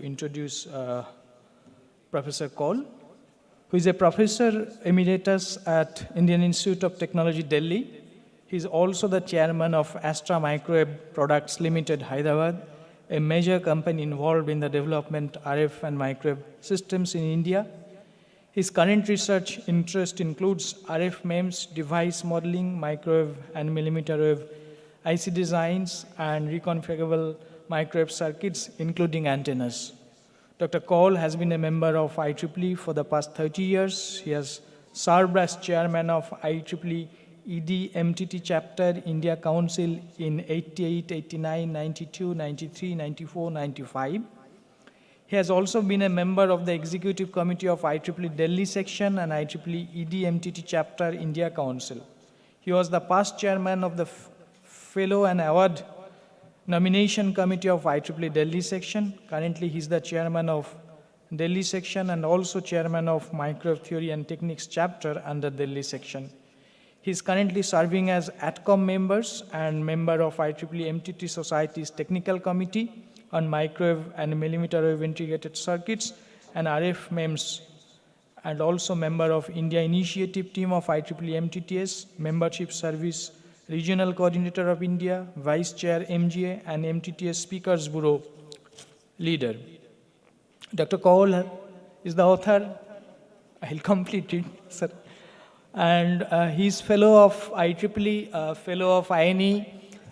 introduce Professor Koul, who is a professor emeritus at Indian Institute of Technology, Delhi. He is also the chairman of Astra Microwave Products Limited, Hyderabad, a major company involved in the development RF and microwave systems in India. His current research interest includes RF MEMS, device modeling, microwave and millimeter wave IC designs, and reconfigurable microwave circuits, including antennas. Dr. Koul has been a member of IEEE for the past 30 years. He has served as chairman of IEEE ED Chapter India Council in 88, 89, 92, 93, 94, 95. He has also been a member of the executive committee of IEEE Delhi Section and IEEE ED Chapter India Council. He was the past chairman of the Fellow and Award Nomination Committee of IEEE Delhi Section. Currently, he is the chairman of Delhi Section and also chairman of Microwave Theory and Techniques Chapter under Delhi Section. He is currently serving as ATCOM members and member of IEEE MTT Society's Technical Committee on Microwave and Millimeter Wave Integrated Circuits and RF MEMS, and also member of India Initiative Team of IEEE MTTS, Membership Service Regional Coordinator of India, Vice Chair MGA, and MTTS Speakers Bureau leader. Dr. Koul is the author. I'll complete it, sir. And he's fellow of IEEE, fellow of INE,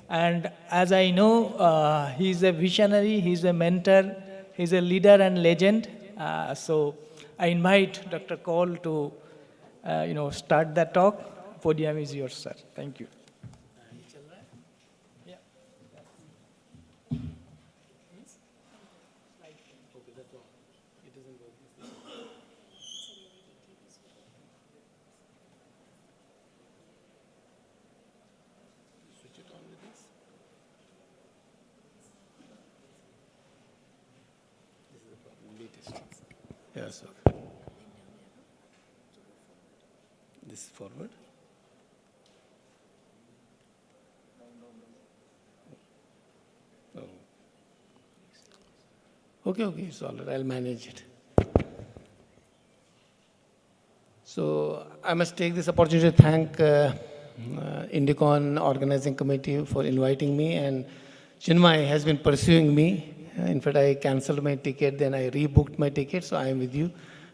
and as I know, he's a visionary, he's a mentor, he's a leader and legend. So I invite Dr. Koul to, start the talk. Podium is yours, sir. Thank you. Yes, okay. This forward. Oh. Okay, it's all right. I'll manage it. So I must take this opportunity to thank INDICON organizing committee for inviting me, and Chinmay has been pursuing me. In fact, I cancelled my ticket, then I rebooked my ticket, so I am with you.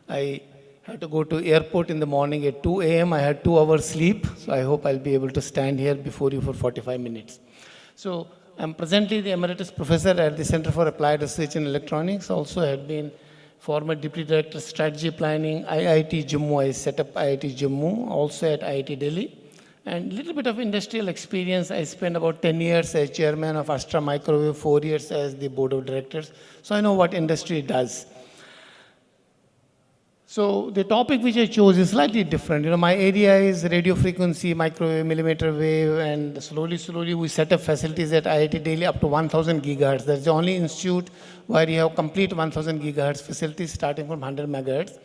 I had to go to airport in the morning at 2 a.m. I had 2 hours sleep, so I hope I'll be able to stand here before you for 45 minutes. So I'm presently the Emeritus Professor at the Center for Applied Research in Electronics. Also had been former Deputy Director Strategy Planning, IIT Jammu. I set up IIT Jammu, also at IIT Delhi. And a little bit of industrial experience. I spent about 10 years as chairman of Astra Microwave, 4 years as the board of directors. So I know what industry does. So the topic which I chose is slightly different. My area is radio frequency, microwave, millimeter wave, and slowly we set up facilities at IIT Delhi up to 1000 gigahertz. That's the only institute where you have complete 1000 gigahertz facilities starting from 100 megahertz.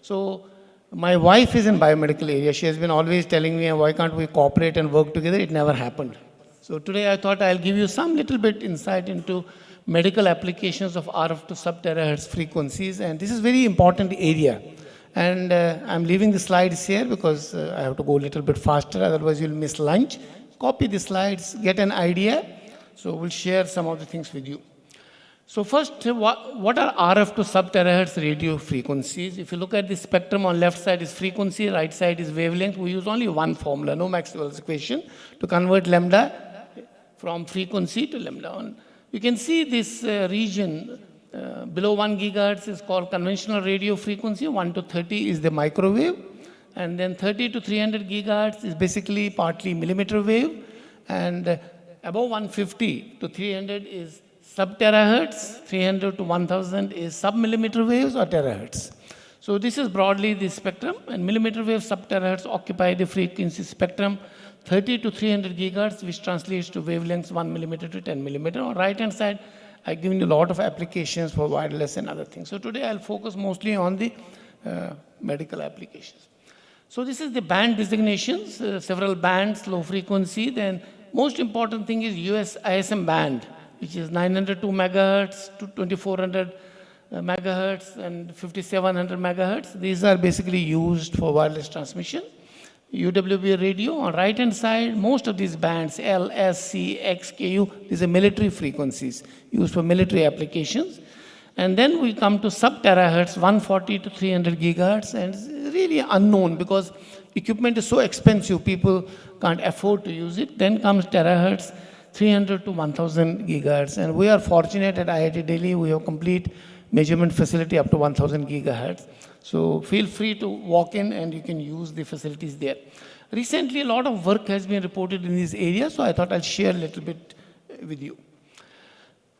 So my wife is in biomedical area. She has been always telling me, why can't we cooperate and work together? It never happened. So today I thought I'll give you some little bit insight into medical applications of RF to sub-terahertz frequencies. And this is very important area. And I'm leaving the slides here because I have to go a little bit faster. Otherwise you'll miss lunch. Copy the slides, get an idea. So we'll share some of the things with you. So first, what are RF to sub-terahertz radio frequencies? If you look at the spectrum, on left side is frequency, right side is wavelength. We use only one formula, no Maxwell's equation, to convert lambda from frequency to lambda. You can see this region below 1 gigahertz is called conventional radio frequency, 1 to 30 is the microwave, and then 30 to 300 gigahertz is basically partly millimeter wave, and above 150 to 300 is sub-terahertz, 300 to 1000 is sub-millimeter waves or terahertz. So this is broadly the spectrum, and millimeter wave sub-terahertz occupy the frequency spectrum 30 to 300 gigahertz, which translates to wavelengths 1 millimeter to 10 millimeter. On right hand side, I've given you a lot of applications for wireless and other things. So today I'll focus mostly on the medical applications. So this is the band designations, several bands, low frequency. Then most important thing is US ISM band, which is 902 megahertz to 2400 megahertz and 5700 megahertz. These are basically used for wireless transmission. UWB radio, on right hand side, most of these bands, L, S, C, X, KU, these are military frequencies used for military applications. And then we come to sub-terahertz, 140 to 300 gigahertz, and it's really unknown because equipment is so expensive, people can't afford to use it. Then comes terahertz, 300 to 1000 gigahertz. And we are fortunate at IIT Delhi, we have complete measurement facility up to 1000 gigahertz. So feel free to walk in and you can use the facilities there. Recently, a lot of work has been reported in these areas, so I thought I'll share a little bit with you.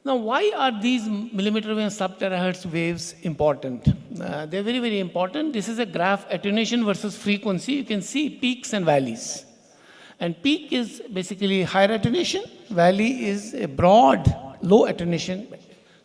Now, why are these millimeter wave and sub-terahertz waves important? They're very, very important. This is a graph, attenuation versus frequency. You can see peaks and valleys. And peak is basically higher attenuation. Valley is a broad, low attenuation.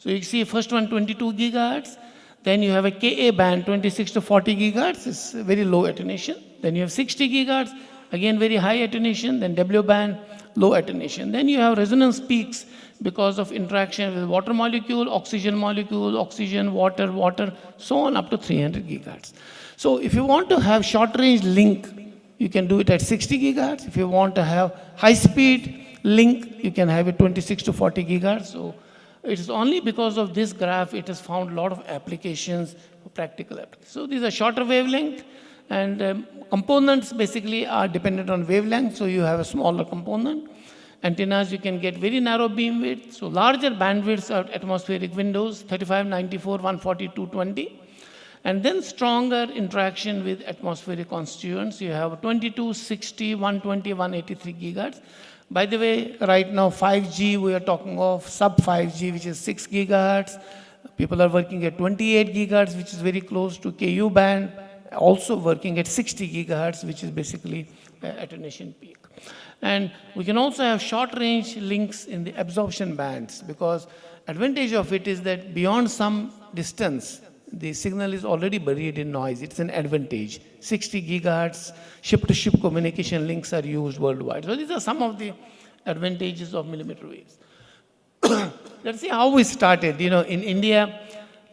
So you see first one, 22 gigahertz. Then you have a Ka band, 26 to 40 gigahertz. It's very low attenuation. Then you have 60 gigahertz. Again, very high attenuation. Then W band, low attenuation. Then you have resonance peaks because of interaction with water molecule, oxygen, water, so on up to 300 gigahertz. So if you want to have short-range link, you can do it at 60 gigahertz. If you want to have high-speed link, you can have it 26 to 40 gigahertz. So it is only because of this graph it has found a lot of applications, practical applications. So these are shorter wavelength, and components basically are dependent on wavelength. So you have a smaller component. Antennas, you can get very narrow beam width. So larger bandwidths are atmospheric windows, 35, 94, 140, 220. And then stronger interaction with atmospheric constituents. You have 22, 60, 120, 183 gigahertz. By the way, right now 5G, we are talking of sub 5G, which is 6 gigahertz. People are working at 28 gigahertz, which is very close to KU band. Also working at 60 gigahertz, which is basically attenuation peak. And we can also have short-range links in the absorption bands, because advantage of it is that beyond some distance, the signal is already buried in noise. It's an advantage. 60 gigahertz ship-to-ship communication links are used worldwide. So these are some of the advantages of millimeter waves. Let's see how we started. You know, in India,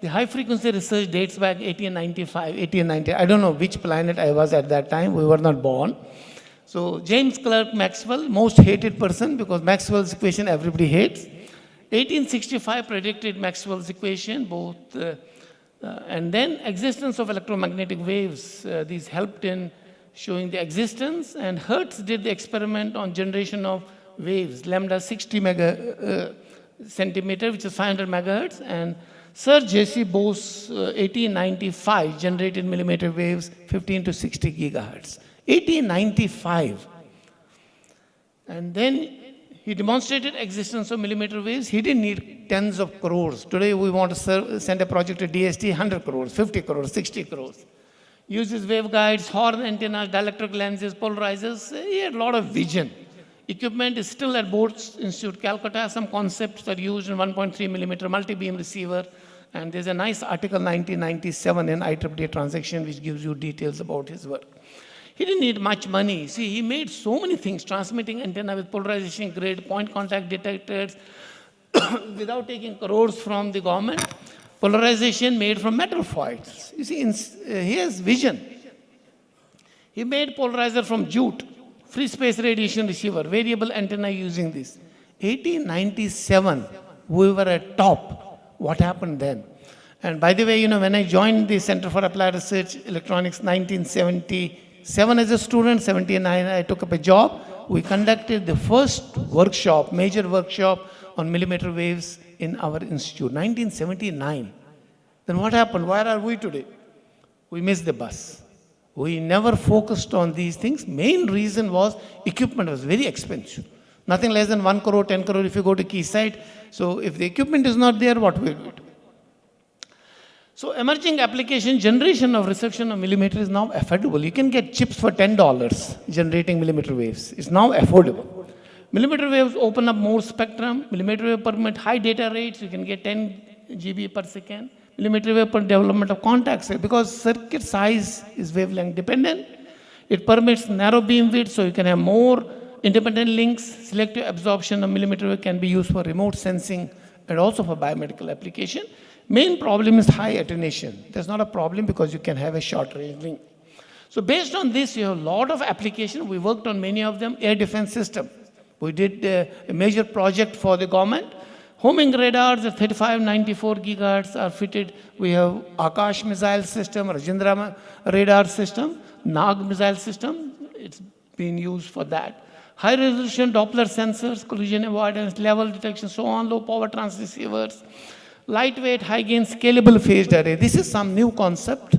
the high-frequency research dates back 1895, 1890. I don't know which planet I was at that time. We were not born. So James Clerk Maxwell, most hated person because Maxwell's equation everybody hates. 1865 predicted Maxwell's equation, and then existence of electromagnetic waves. These helped in showing the existence, and Hertz did the experiment on generation of waves, lambda 60 centimeter, which is 500 megahertz, and Sir J.C. Bose, 1895, generated millimeter waves, 15 to 60 gigahertz. 1895. And then he demonstrated existence of millimeter waves. He didn't need tens of crores. Today we want to send a project to DST, 100 crores, 50 crores, 60 crores. Uses waveguides, horn antennas, dielectric lenses, polarizers. He had a lot of vision. Equipment is still at Bose Institute, Calcutta. Some concepts are used in 1.3 millimeter multi-beam receiver. And there's a nice article, 1997 in IEEE Transaction, which gives you details about his work. He didn't need much money. See, he made so many things, transmitting antenna with polarization grid, point contact detectors, without taking crores from the government. Polarization made from metal foils. You see, he has vision. He made polarizer from jute, free space radiation receiver, variable antenna using this. 1897, we were at top. What happened then? And by the way, you know, when I joined the Center for Applied Research Electronics 1977 as a student, 79 I took up a job. We conducted the first workshop, major workshop on millimeter waves in our institute, 1979. Then what happened? Where are we today? We missed the bus. We never focused on these things. Main reason was equipment was very expensive. Nothing less than 1 crore, 10 crore if you go to key site. So if the equipment is not there, what will we do? So emerging application generation of reception of millimeter is now affordable. You can get chips for $10 generating millimeter waves. It's now affordable. Millimeter waves open up more spectrum. Millimeter wave permit high data rates. You can get 10 GB per second. Millimeter wave per development of contacts. Because circuit size is wavelength dependent. It permits narrow beam width, so you can have more independent links. Selective absorption of millimeter wave can be used for remote sensing and also for biomedical application. Main problem is high attenuation. That's not a problem because you can have a short range link. So based on this, you have a lot of applications. We worked on many of them. Air defense system. We did a major project for the government. Homing radars at 3594 gigahertz are fitted. We have Akash missile system, Rajendra radar system, Nag missile system. It's being used for that. High resolution Doppler sensors, collision avoidance, level detection, so on, low power transceivers, lightweight, high gain, scalable phased array. This is some new concept.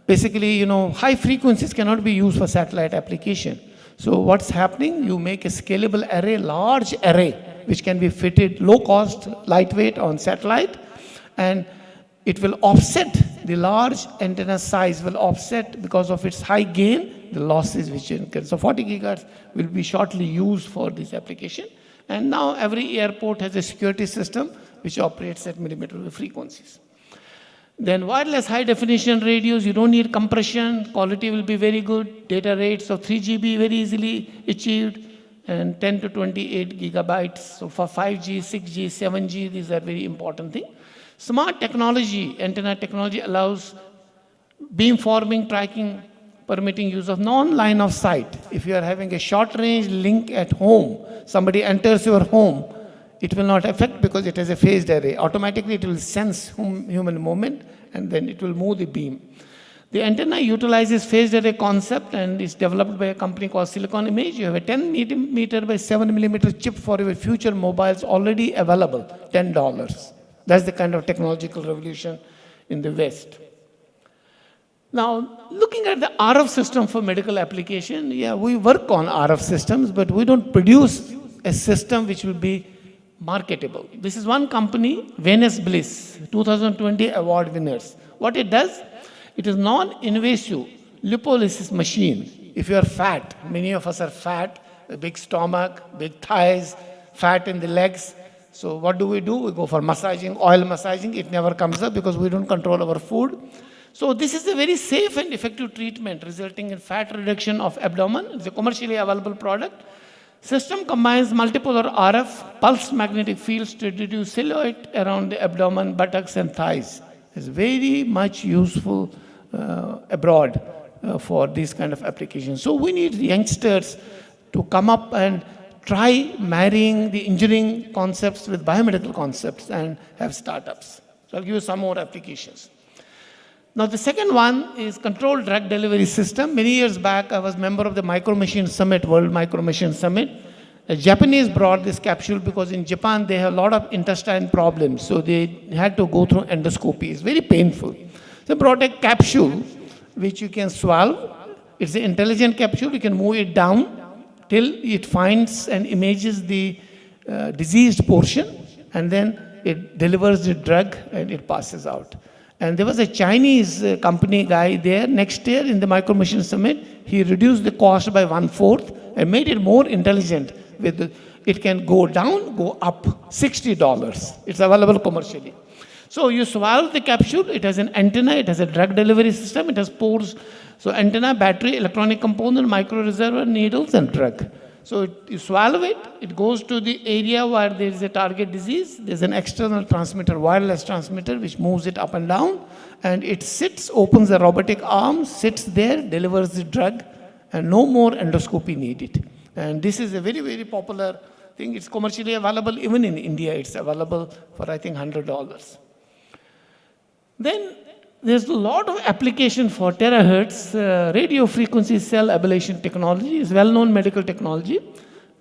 Basically, high frequencies cannot be used for satellite application. So what's happening? You make a scalable array, large array, which can be fitted low cost, lightweight on satellite, and it will offset the large antenna size, will offset because of its high gain, the losses which you incur. So 40 gigahertz will be shortly used for this application. And now every airport has a security system which operates at millimeter wave frequencies. Then wireless high definition radios, you don't need compression, quality will be very good, data rates of 3 GB very easily achieved, and 10 to 28 gigabytes. So for 5G, 6G, 7G, these are very important things. Smart technology, antenna technology allows beamforming tracking, permitting use of non-line of sight. If you are having a short range link at home, somebody enters your home, it will not affect because it has a phased array. Automatically it will sense human movement and then it will move the beam. The antenna utilizes phased array concept and is developed by a company called Silicon Image. You have a 10 millimeter by 7 millimeter chip for your future mobiles already available, $10. That's the kind of technological revolution in the West. Now, looking at the RF system for medical application, yeah, we work on RF systems, but we don't produce a system which will be marketable. This is one company, Venus Bliss, 2020 award winners. What it does, it is non-invasive lipolysis machine. If you are fat, many of us are fat, a big stomach, big thighs, fat in the legs. So what do? We go for massaging, oil massaging. It never comes up because we don't control our food. So this is a very safe and effective treatment resulting in fat reduction of abdomen. It's a commercially available product. System combines multipolar RF, pulsed magnetic fields to reduce silhouette around the abdomen, buttocks, and thighs. It's very much useful abroad for these kind of applications. So we need youngsters to come up and try marrying the engineering concepts with biomedical concepts and have startups. So I'll give you some more applications. Now the second one is controlled drug delivery system. Many years back, I was member of the Micro Machine Summit, World Micro Machine Summit. The Japanese brought this capsule because in Japan they have a lot of intestine problems. So they had to go through endoscopy. It's very painful. So they brought a capsule which you can swallow. It's an intelligent capsule. You can move it down till it finds and images the diseased portion, and then it delivers the drug and it passes out. And there was a Chinese company guy there next year in the Micro Machine Summit. He reduced the cost by 1/4 and made it more intelligent. It can go down, go up, $60. It's available commercially. So you swallow the capsule, it has an antenna, it has a drug delivery system, it has pores. So antenna, battery, electronic component, micro reservoir, needles, and drug. So you swallow it, it goes to the area where there is a target disease. There's an external transmitter, wireless transmitter, which moves it up and down. And it sits, opens the robotic arm, sits there, delivers the drug, and no more endoscopy needed. And this is a very, very popular thing. It's commercially available. Even in India, it's available for, I think, $100. Then there's a lot of application for terahertz. Radio frequency cell ablation technology is well-known medical technology.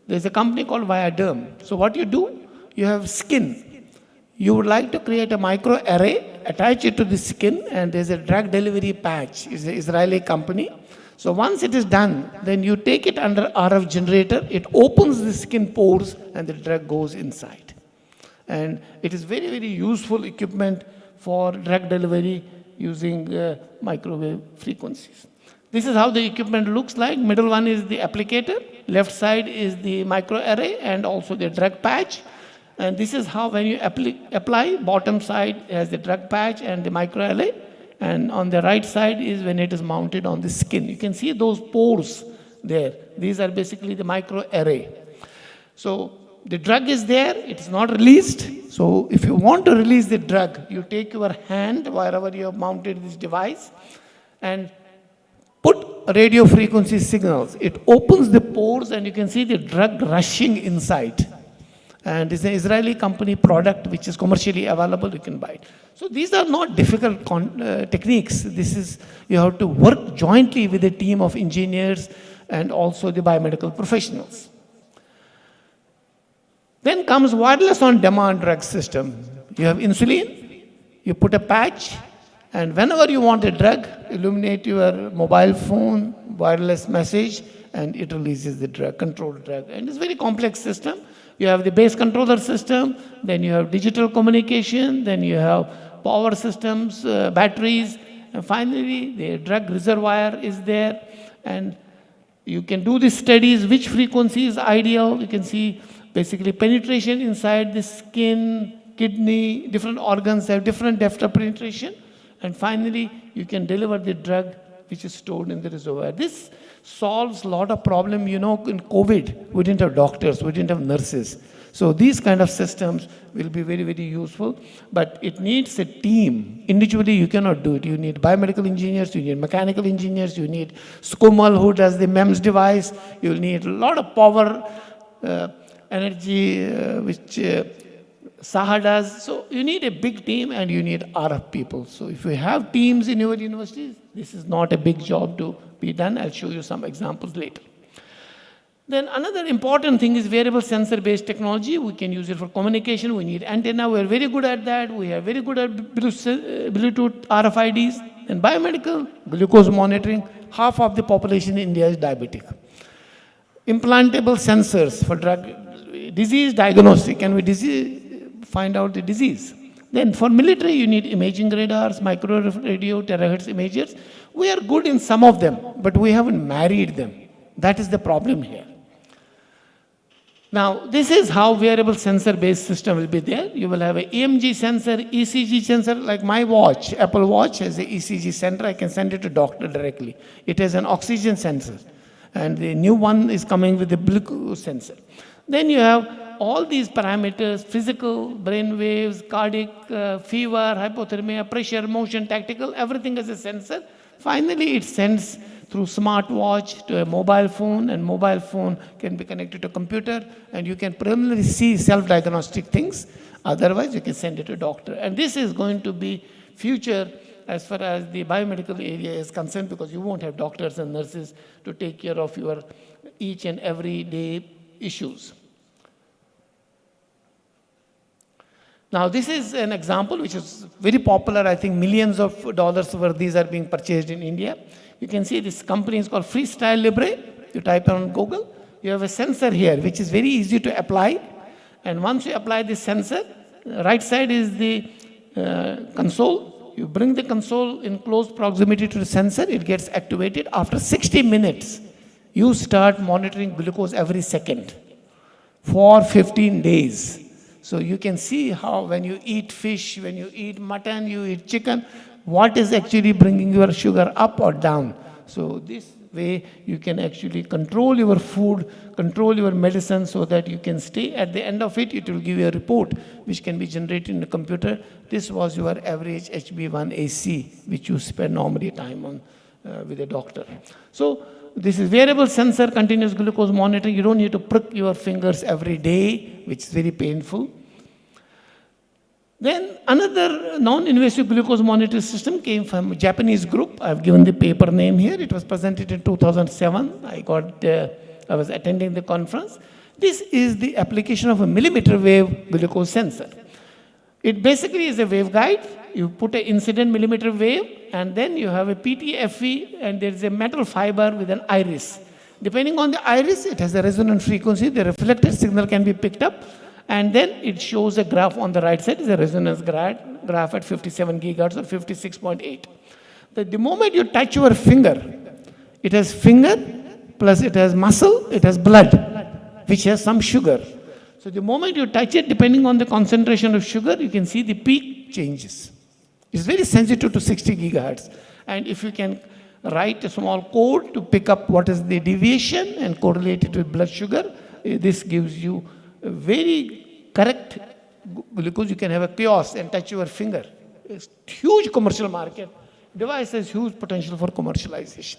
There's a company called Viaderm. So what you do, you have skin. You would like to create a micro array, attach it to the skin, and there's a drug delivery patch. It's an Israeli company. So once it is done, then you take it under RF generator, it opens the skin pores, and the drug goes inside. And it is very, very useful equipment for drug delivery using microwave frequencies. This is how the equipment looks like. Middle one is the applicator. Left side is the microarray and also the drug patch. And this is how when you apply, bottom side has the drug patch and the microarray. And on the right side is when it is mounted on the skin. You can see those pores there. These are basically the microarray. So the drug is there, it is not released. So if you want to release the drug, you take your hand wherever you have mounted this device and put radio frequency signals. It opens the pores and you can see the drug rushing inside. And it's an Israeli company product which is commercially available, you can buy it. So these are not difficult techniques. This is, you have to work jointly with a team of engineers and also the biomedical professionals. Then comes wireless on demand drug system. You have insulin, you put a patch, and whenever you want a drug, illuminate your mobile phone, wireless message, and it releases the drug, controlled drug. And it's a very complex system. You have the base controller system, then you have digital communication, then you have power systems, batteries, and finally the drug reservoir is there. And you can do the studies, which frequency is ideal. You can see basically penetration inside the skin, kidney, different organs have different depth of penetration. And finally, you can deliver the drug which is stored in the reservoir. This solves a lot of problem. You know, in COVID, we didn't have doctors, we didn't have nurses. So these kind of systems will be very, very useful, but it needs a team. Individually, you cannot do it. You need biomedical engineers, you need mechanical engineers, you need SCOMAL who does the MEMS device, you'll need a lot of power, energy, which Saha does. So you need a big team and you need RF people. So if you have teams in your universities, this is not a big job to be done. I'll show you some examples later. Then another important thing is wearable sensor-based technology. We can use it for communication. We need antenna. We're very good at that. We are very good at Bluetooth RFIDs. And biomedical, glucose monitoring. Half of the population in India is diabetic. Implantable sensors for drug disease diagnostic. Can we find out the disease? Then for military, you need imaging radars, micro radio, terahertz imagers. We are good in some of them, but we haven't married them. That is the problem here. Now, this is how wearable sensor-based system will be there. You will have an EMG sensor, ECG sensor, like my watch, Apple Watch has an ECG sensor. I can send it to doctor directly. It has an oxygen sensor. And the new one is coming with the glucose sensor. Then you have all these parameters, physical, brain waves, cardiac, fever, hypothermia, pressure, motion, tactical, everything as a sensor. Finally, it sends through smartwatch to a mobile phone, and mobile phone can be connected to a computer, and you can primarily see self-diagnostic things. Otherwise, you can send it to a doctor. And this is going to be future as far as the biomedical area is concerned, because you won't have doctors and nurses to take care of your each and every day issues. Now, this is an example which is very popular. I think millions of dollars worth these are being purchased in India. You can see this company is called Freestyle Libre. You type on Google. You have a sensor here, which is very easy to apply. And once you apply this sensor, right side is the console. You bring the console in close proximity to the sensor. It gets activated. After 60 minutes, you start monitoring glucose every second for 15 days. So you can see how when you eat fish, when you eat mutton, you eat chicken, what is actually bringing your sugar up or down. So this way you can actually control your food, control your medicine, so that you can stay at the end of it. It will give you a report which can be generated in the computer. This was your average HB1AC, which you spend normally time on with a doctor. So this is wearable sensor, continuous glucose monitoring. You don't need to prick your fingers every day, which is very painful. Then another non-invasive glucose monitoring system came from a Japanese group. I've given the paper name here. It was presented in 2007. I was attending the conference. This is the application of a millimeter wave glucose sensor. It basically is a waveguide. You put an incident millimeter wave, and then you have a PTFE, and there is a metal fiber with an iris. Depending on the iris, it has a resonant frequency. The reflected signal can be picked up, and then it shows a graph on the right side. It's a resonance graph at 57 gigahertz or 56.8. The moment you touch your finger, it has finger, plus it has muscle, it has blood, which has some sugar. So the moment you touch it, depending on the concentration of sugar, you can see the peak changes. It's very sensitive to 60 gigahertz. And if you can write a small code to pick up what is the deviation and correlate it with blood sugar, this gives you very correct glucose. You can have a kiosk and touch your finger. It's huge commercial market. Device has huge potential for commercialization.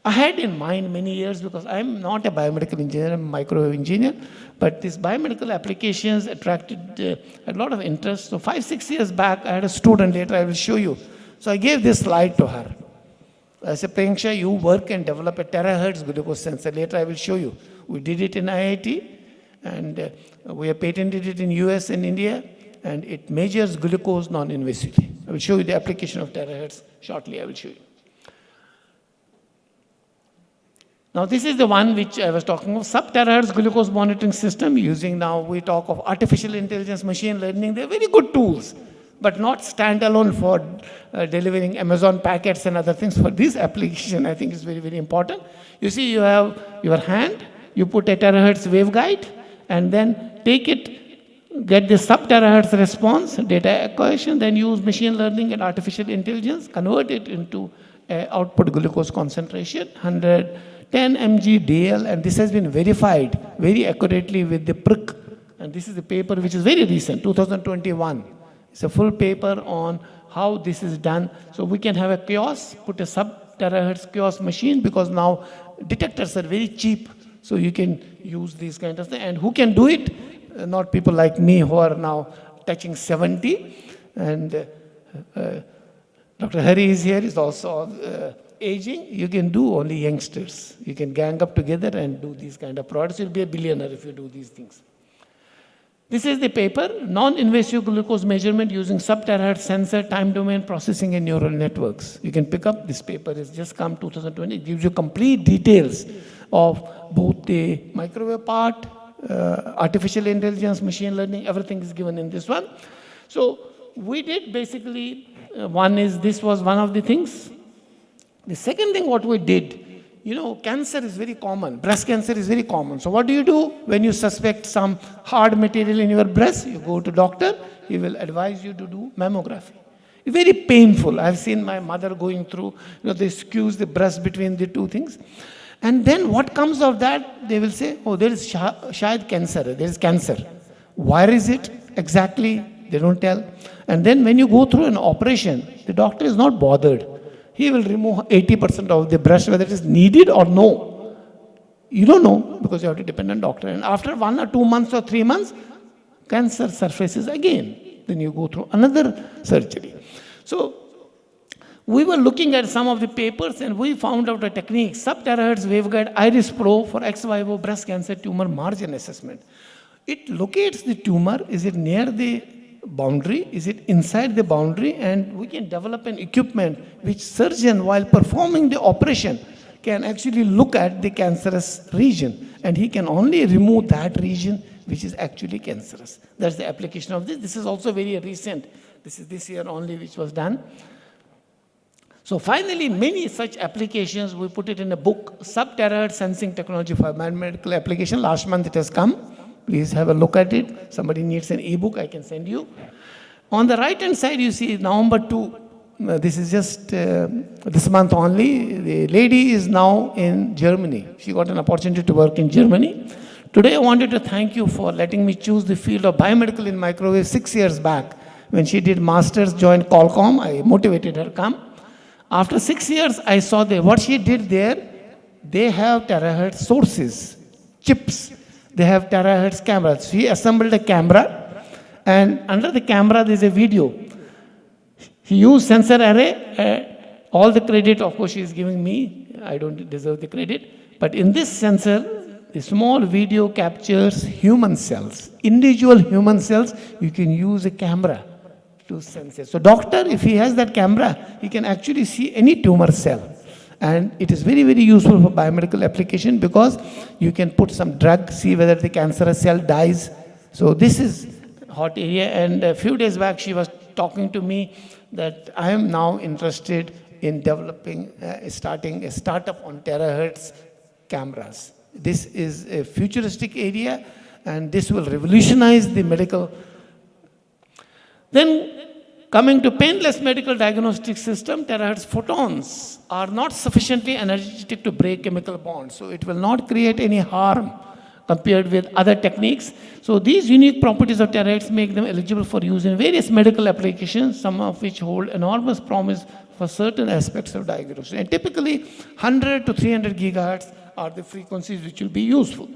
I had in mind many years, because I'm not a biomedical engineer, I'm a microwave engineer, but these biomedical applications attracted a lot of interest. So 5-6 years back, I had a student, later I will show you. So I gave this slide to her. I said, Priyanksha, you work and develop a terahertz glucose sensor. Later I will show you. We did it in IIT, and we have patented it in US and India, and it measures glucose non-invasively. I will show you the application of terahertz shortly. I will show you. Now this is the one which I was talking of, sub-terahertz glucose monitoring system, using now we talk of artificial intelligence, machine learning. They're very good tools, but not standalone for delivering Amazon packets and other things. For this application, I think is very, very important. You see, you have your hand, you put a terahertz waveguide, and then take it, get the sub-terahertz response, data acquisition, then use machine learning and artificial intelligence, convert it into output glucose concentration, 110 mg DL, and this has been verified very accurately with the PRIC. And this is the paper which is very recent, 2021. It's a full paper on how this is done. So we can have a kiosk, put a sub-terahertz kiosk machine, because now detectors are very cheap. So you can use these kind of things. And who can do it? Not people like me who are now touching 70. And Dr. Hari is here, is also aging. You can do only youngsters. You can gang up together and do these kind of products. You'll be a billionaire if you do these things. This is the paper, non-invasive glucose measurement using sub-terahertz sensor, time domain processing, and neural networks. You can pick up this paper. It's just come 2020. It gives you complete details of both the microwave part, artificial intelligence, machine learning, everything is given in this one. So we did basically, one is, this was one of the things. The second thing what we did, you know, cancer is very common. Breast cancer is very common. So what do you do when you suspect some hard material in your breast? You go to doctor. He will advise you to do mammography. It's very painful. I've seen my mother going through, you know, they squeeze the breast between the two things. And then what comes of that? They will say, oh, there is shayad cancer. There is cancer. Where is it exactly? They don't tell. And then when you go through an operation, the doctor is not bothered. He will remove 80% of the breast, whether it is needed or no. You don't know, because you have to depend on doctor. And after 1 or 2 months or 3 months, cancer surfaces again. Then you go through another surgery. So we were looking at some of the papers, and we found out a technique, sub-terahertz waveguide Iris Pro for ex vivo breast cancer tumor margin assessment. It locates the tumor. Is it near the boundary? Is it inside the boundary? And we can develop an equipment which surgeon, while performing the operation, can actually look at the cancerous region, and he can only remove that region which is actually cancerous. That's the application of this. This is also very recent. This is this year only which was done. So finally, many such applications, we put it in a book, Sub-Terahertz Sensing Technology for Biomedical Application. Last month it has come. Please have a look at it. Somebody needs an e-book, I can send you. On the right-hand side, you see November 2. This is just this month only. The lady is now in Germany. She got an opportunity to work in Germany. Today, I wanted to thank you for letting me choose the field of biomedical in microwave 6 years back. When she did master's, joined Qualcomm, I motivated her to come. After 6 years, I saw what she did there. They have terahertz sources, chips. They have terahertz cameras. She assembled a camera, and under the camera, there's a video. He used sensor array. All the credit, of course, she is giving me. I don't deserve the credit. But in this sensor, the small video captures human cells. Individual human cells, you can use a camera to sense it. So doctor, if he has that camera, he can actually see any tumor cell. And it is very, very useful for biomedical application, because you can put some drug, see whether the cancerous cell dies. So this is hot area. And a few days back, she was talking to me that I am now interested in developing, starting a startup on terahertz cameras. This is a futuristic area, and this will revolutionize the medical. Then coming to painless medical diagnostic system, terahertz photons are not sufficiently energetic to break chemical bonds. So it will not create any harm compared with other techniques. So these unique properties of terahertz make them eligible for use in various medical applications, some of which hold enormous promise for certain aspects of diagnosis. And typically, 100 to 300 gigahertz are the frequencies which will be useful.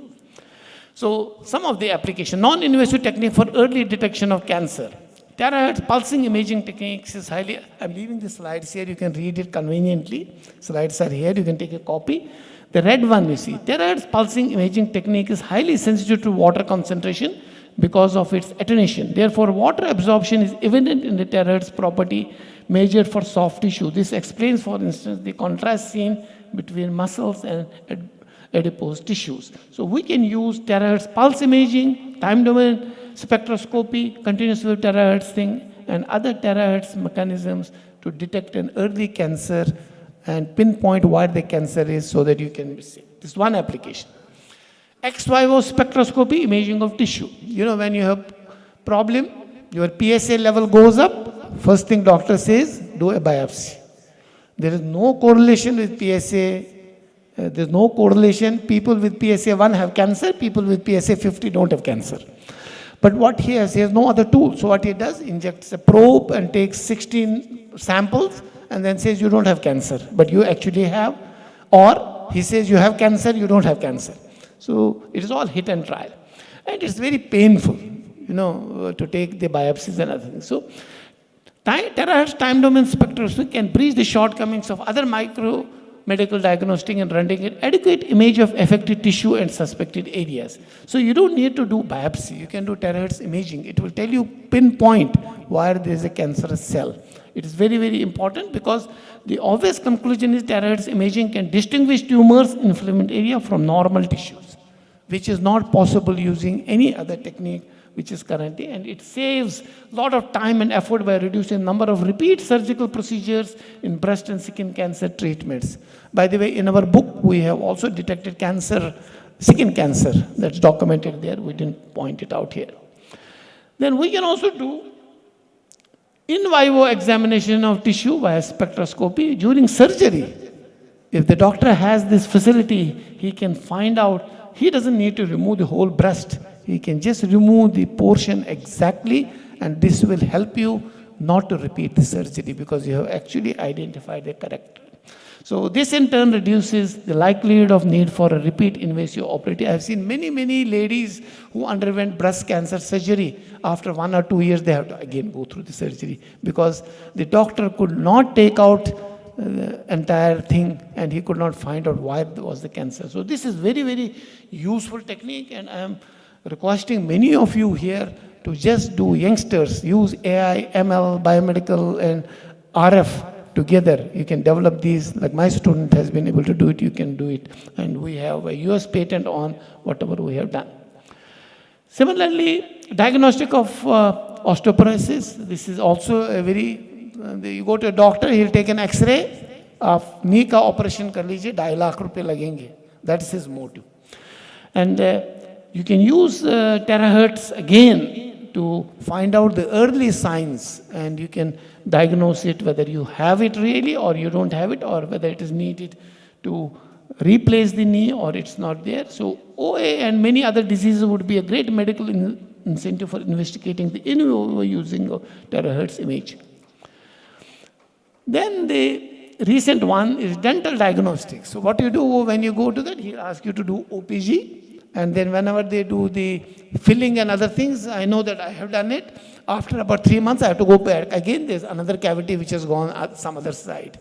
So some of the application, non-invasive technique for early detection of cancer. Terahertz pulsing imaging techniques is highly, I'm leaving the slides here, you can read it conveniently. Slides are here, you can take a copy. The red one you see, terahertz pulsing imaging technique is highly sensitive to water concentration because of its attenuation. Therefore, water absorption is evident in the terahertz property measured for soft tissue. This explains, for instance, the contrast seen between muscles and adipose tissues. So we can use terahertz pulse imaging, time domain spectroscopy, continuous wave terahertz thing, and other terahertz mechanisms to detect an early cancer and pinpoint where the cancer is so that you can see. This is one application. Ex vivo spectroscopy, imaging of tissue. You know, when you have problem, your PSA level goes up, first thing doctor says, do a biopsy. There is no correlation with PSA. There's no correlation. People with PSA 1 have cancer, people with PSA 50 don't have cancer. But what he has no other tool. So what he does, injects a probe and takes 16 samples and then says you don't have cancer, but you actually have. Or he says you have cancer, you don't have cancer. So it is all hit and trial. And it's very painful, you know, to take the biopsies and other things. So terahertz time domain spectroscopy can bridge the shortcomings of other micro medical diagnostic and rendering an adequate image of affected tissue and suspected areas. So you don't need to do biopsy. You can do terahertz imaging. It will tell you pinpoint where there is a cancerous cell. It is very, very important because the obvious conclusion is terahertz imaging can distinguish tumors, inflamed area from normal tissues, which is not possible using any other technique which is currently, and it saves a lot of time and effort by reducing number of repeat surgical procedures in breast and skin cancer treatments. By the way, in our book, we have also detected cancer, skin cancer, that's documented there. We didn't point it out here. Then we can also do in vivo examination of tissue via spectroscopy during surgery. If the doctor has this facility, he can find out, he doesn't need to remove the whole breast. He can just remove the portion exactly, and this will help you not to repeat the surgery because you have actually identified the correct. So this in turn reduces the likelihood of need for a repeat invasive operation. I've seen many, many ladies who underwent breast cancer surgery. After 1 or 2 years, they have to again go through the surgery because the doctor could not take out the entire thing and he could not find out why was the cancer. So this is very, very useful technique, and I am requesting many of you here to just do, youngsters, use AI, ML, biomedical, and RF together. You can develop these, like my student has been able to do it, you can do it. And we have a US patent on whatever we have done. Similarly, diagnostic of osteoporosis, this is also a very, you go to a doctor, he'll take an X-ray of knee ka operation kar lijiye, 2.5 lakh rupees lagenge. That's his motive. And you can use terahertz again to find out the early signs, and you can diagnose it whether you have it really or you don't have it, or whether it is needed to replace the knee or it's not there. So OA and many other diseases would be a great medical incentive for investigating the in vivo using of terahertz imaging. Then the recent one is dental diagnostics. So what you do when you go to that, he'll ask you to do OPG. And then whenever they do the filling and other things, I know that I have done it. After about 3 months, I have to go back. Again, there's another cavity which has gone at some other side.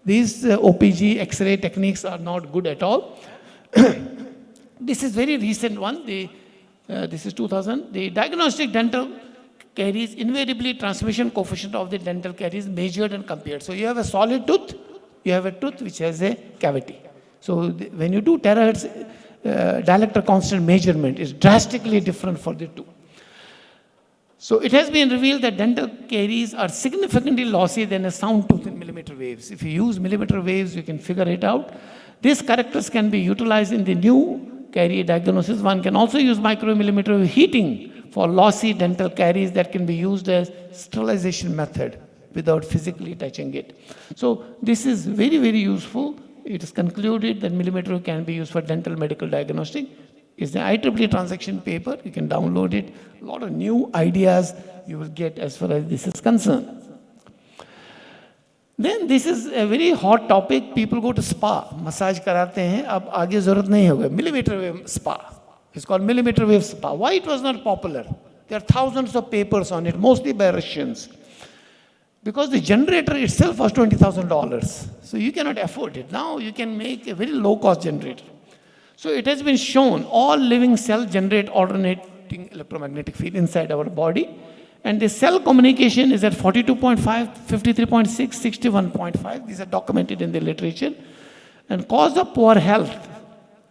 These OPG X-ray techniques are not good at all. This is very recent one. This is 2000. The diagnostic dental caries, invariably transmission coefficient of the dental caries measured and compared. So you have a solid tooth, you have a tooth which has a cavity. So when you do terahertz dielectric constant measurement, is drastically different for the two. So it has been revealed that dental caries are significantly lossy than a sound tooth in millimeter waves. If you use millimeter waves, you can figure it out. These characters can be utilized in the new carie diagnosis. One can also use micromillimeter wave heating for lossy dental caries that can be used as sterilization method without physically touching it. So this is very, very useful. It is concluded that millimeter wave can be used for dental medical diagnostic. It's the IEEE transaction paper. You can download it. A lot of new ideas you will get as far as this is concerned. Then this is a very hot topic. People go to spa, massage karate hain. Ab aage zarurat nahi hoga. Millimeter wave spa. It's called millimeter wave spa. Why it was not popular? There are thousands of papers on it, mostly by Russians. Because the generator itself was $20,000. So you cannot afford it. Now you can make a very low-cost generator. So it has been shown all living cells generate alternating electromagnetic field inside our body. And the cell communication is at 42.5, 53.6, 61.5. These are documented in the literature. And cause of poor health,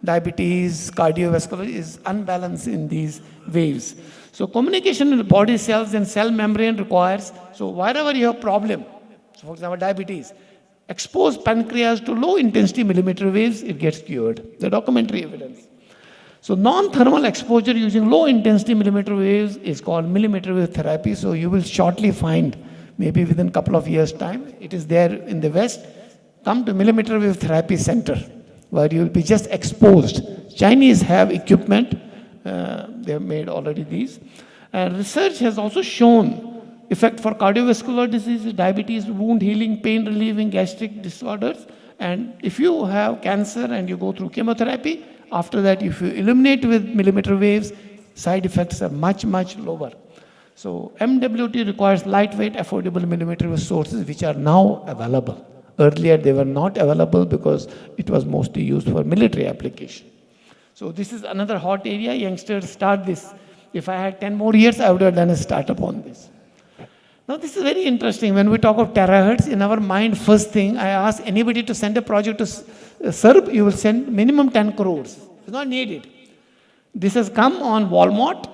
diabetes, cardiovascular, is unbalance in these waves. So communication in the body cells and cell membrane requires, so wherever you have problem, so for example diabetes, expose pancreas to low intensity millimeter waves, it gets cured. The documentary evidence. So non-thermal exposure using low intensity millimeter waves is called millimeter wave therapy. So you will shortly find, maybe within a couple of years time, it is there in the West, come to millimeter wave therapy center, where you will be just exposed. Chinese have equipment, they have made already these. And research has also shown effect for cardiovascular diseases, diabetes, wound healing, pain relieving, gastric disorders. And if you have cancer and you go through chemotherapy, after that, if you illuminate with millimeter waves, side effects are much, much lower. So MWT requires lightweight, affordable millimeter wave sources, which are now available. Earlier, they were not available because it was mostly used for military application. So this is another hot area. Youngsters start this. If I had 10 more years, I would have done a startup on this. Now, this is very interesting. When we talk of terahertz, in our mind, first thing, I ask anybody to send a project to SERB, you will send minimum 10 crores. It's not needed. This has come on Walmart.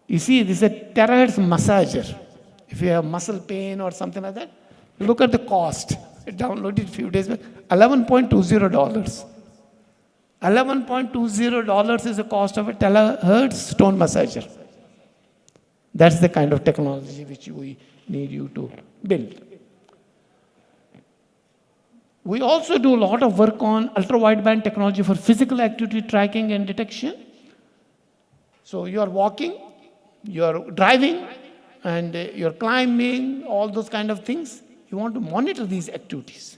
You see, this is a terahertz massager. If you have muscle pain or something like that, look at the cost. I downloaded a few days back, $11.20. $11.20 is the cost of a terahertz stone massager. That's the kind of technology which we need you to build. We also do a lot of work on ultra-wideband technology for physical activity tracking and detection. So you are walking, you are driving, and you're climbing, all those kind of things. You want to monitor these activities.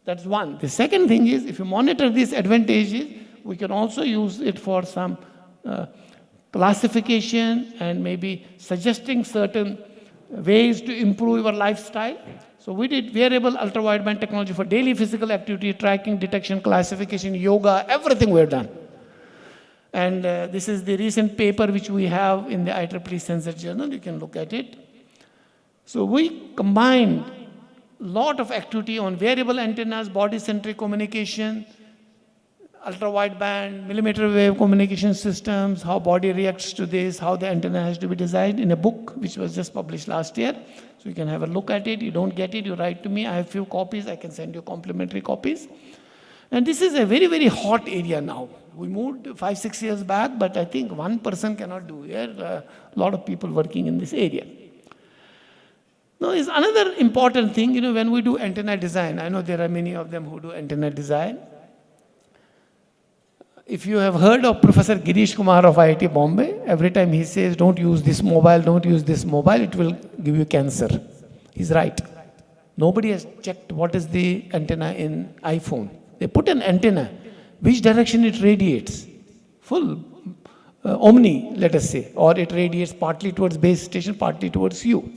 That's one. The second thing is, if you monitor these advantages, we can also use it for some classification and maybe suggesting certain ways to improve your lifestyle. So we did wearable ultra-wideband technology for daily physical activity, tracking, detection, classification, yoga, everything we've done. And this is the recent paper which we have in the IEEE Sensor Journal. You can look at it. So we combined a lot of activity on variable antennas, body-centric communication, ultra-wideband, millimeter wave communication systems, how body reacts to this, how the antenna has to be designed in a book which was just published last year. So you can have a look at it. You don't get it, you write to me. I have few copies. I can send you complimentary copies. And this is a very, very hot area now. We moved 5-6 years back, but I think one person cannot do it. A lot of people working in this area. Now, is another important thing, when we do antenna design, I know there are many of them who do antenna design. If you have heard of Professor Girish Kumar of IIT Bombay, every time he says, don't use this mobile, don't use this mobile, it will give you cancer. He's right. Nobody has checked what is the antenna in iPhone. They put an antenna, which direction it radiates. Full omni, let us say, or it radiates partly towards base station, partly towards you.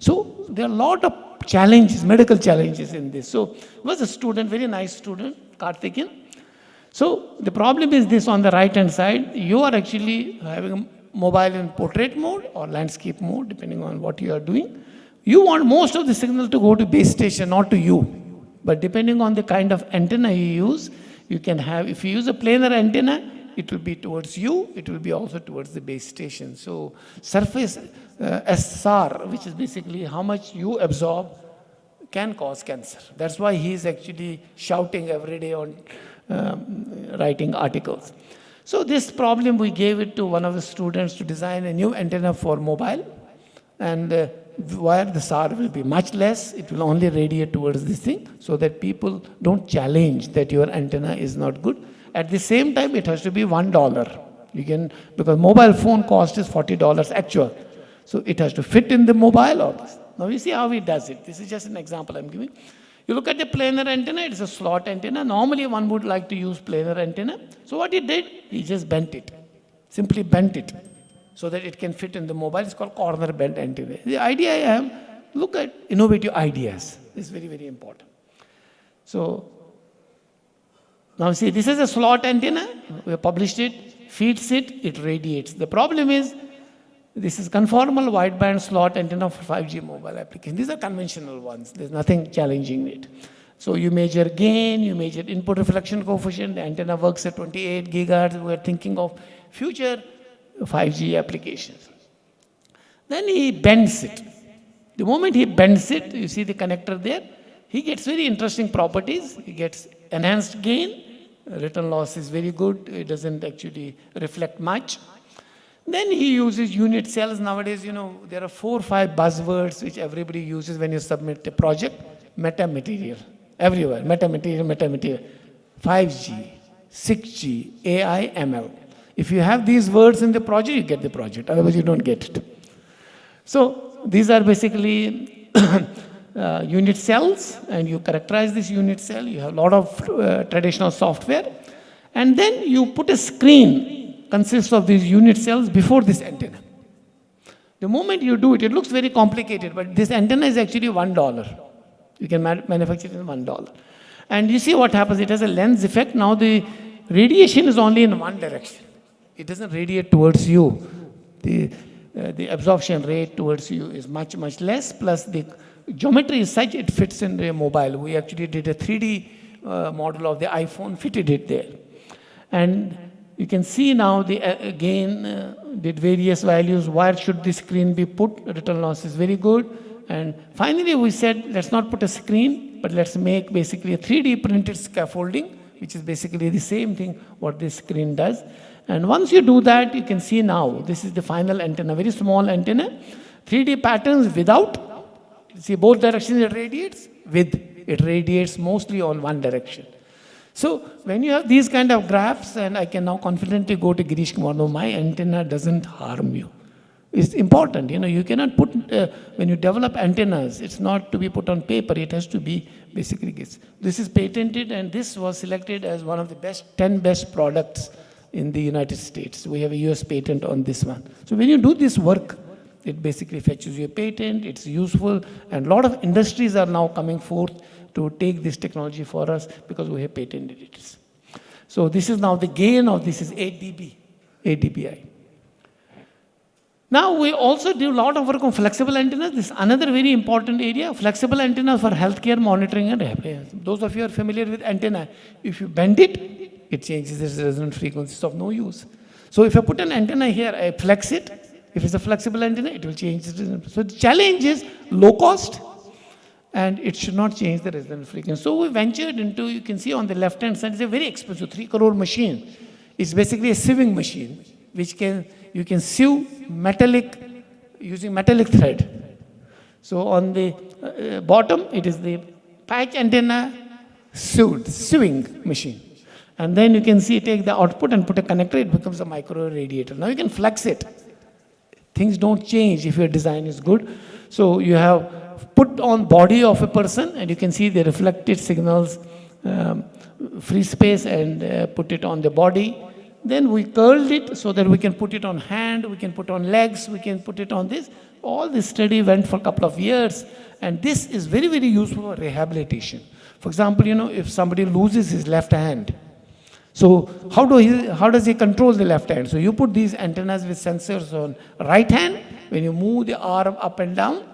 So there are a lot of challenges, medical challenges in this. So was a student, very nice student, Karthikeyan. So the problem is this: on the right-hand side, you are actually having a mobile in portrait mode or landscape mode, depending on what you are doing. You want most of the signal to go to base station, not to you. But depending on the kind of antenna you use, you can have, if you use a planar antenna, it will be towards you, it will be also towards the base station. So surface SR, which is basically how much you absorb, can cause cancer. That's why he is actually shouting every day on writing articles. So this problem, we gave it to one of the students to design a new antenna for mobile, and where the SAR will be much less, it will only radiate towards this thing, so that people don't challenge that your antenna is not good. At the same time, it has to be $1. You can, because mobile phone cost is $40 actual. So it has to fit in the mobile or this. Now you see how he does it. This is just an example I'm giving. You look at the planar antenna, it's a slot antenna. Normally one would like to use planar antenna. So what he did, he just bent it. Simply bent it so that it can fit in the mobile. It's called corner bent antenna. The idea I have, look at innovative ideas. It's very, very important. So now see, this is a slot antenna. We have published it, feeds it, it radiates. The problem is, this is conformal wideband slot antenna for 5G mobile application. These are conventional ones. There's nothing challenging it. So you measure gain, you measure input reflection coefficient. The antenna works at 28 gigahertz. We're thinking of future 5G applications. Then he bends it. The moment he bends it, you see the connector there, he gets very interesting properties. He gets enhanced gain. Return loss is very good. It doesn't actually reflect much. Then he uses unit cells. Nowadays, you know, there are 4 or 5 buzzwords which everybody uses when you submit a project. Metamaterial. Everywhere. Metamaterial. 5G, 6G, AI, ML. If you have these words in the project, you get the project. Otherwise, you don't get it. So these are basically unit cells, and you characterize this unit cell. You have a lot of traditional software. And then you put a screen consists of these unit cells before this antenna. The moment you do it, it looks very complicated, but this antenna is actually $1. You can manufacture it in $1. And you see what happens, it has a lens effect. Now the radiation is only in one direction. It doesn't radiate towards you. The absorption rate towards you is much, much less, plus the geometry is such it fits in the mobile. We actually did a 3D model of the iPhone, fitted it there. And you can see now the again did various values. Where should the screen be put? Return loss is very good. And finally we said, let's not put a screen, but let's make basically a 3D printed scaffolding, which is basically the same thing what this screen does. And once you do that, you can see now, this is the final antenna, very small antenna. 3D patterns without, see both directions it radiates, with it radiates mostly on one direction. So when you have these kind of graphs, and I can now confidently go to Girish Kumar, no, my antenna doesn't harm you. It's important, you know, you cannot put, when you develop antennas, it's not to be put on paper, it has to be basically this. This is patented, and this was selected as one of the best, 10 best products in the United States. We have a US patent on this one. So when you do this work, it basically fetches you a patent, it's useful, and a lot of industries are now coming forth to take this technology for us because we have patented it. So this is now the gain of this is 8 dBi. Now we also do a lot of work on flexible antennas. This is another very important area. Flexible antennas for healthcare monitoring and rehab. Those of you are familiar with antenna, if you bend it, it changes its resonant frequency. It's of no use. So if I put an antenna here, I flex it. If it's a flexible antenna, it will change its resonant. So the challenge is low cost, and it should not change the resonant frequency. So we ventured into, you can see on the left-hand side, it's a very expensive 3 crore machine. It's basically a sieving machine, which you can sew using metallic thread. So on the bottom, it is the patch antenna sewing machine. And then you can see, take the output and put a connector, it becomes a micro radiator. Now you can flex it. Things don't change if your design is good. So you have put on body of a person, and you can see the reflected signals, free space, and put it on the body. Then we curled it so that we can put it on hand, we can put on legs, we can put it on this. All this study went for a couple of years, and this is very, very useful for rehabilitation. For example, you know, if somebody loses his left hand, so how does he control the left hand? So you put these antennas with sensors on right hand. When you move the arm up and down,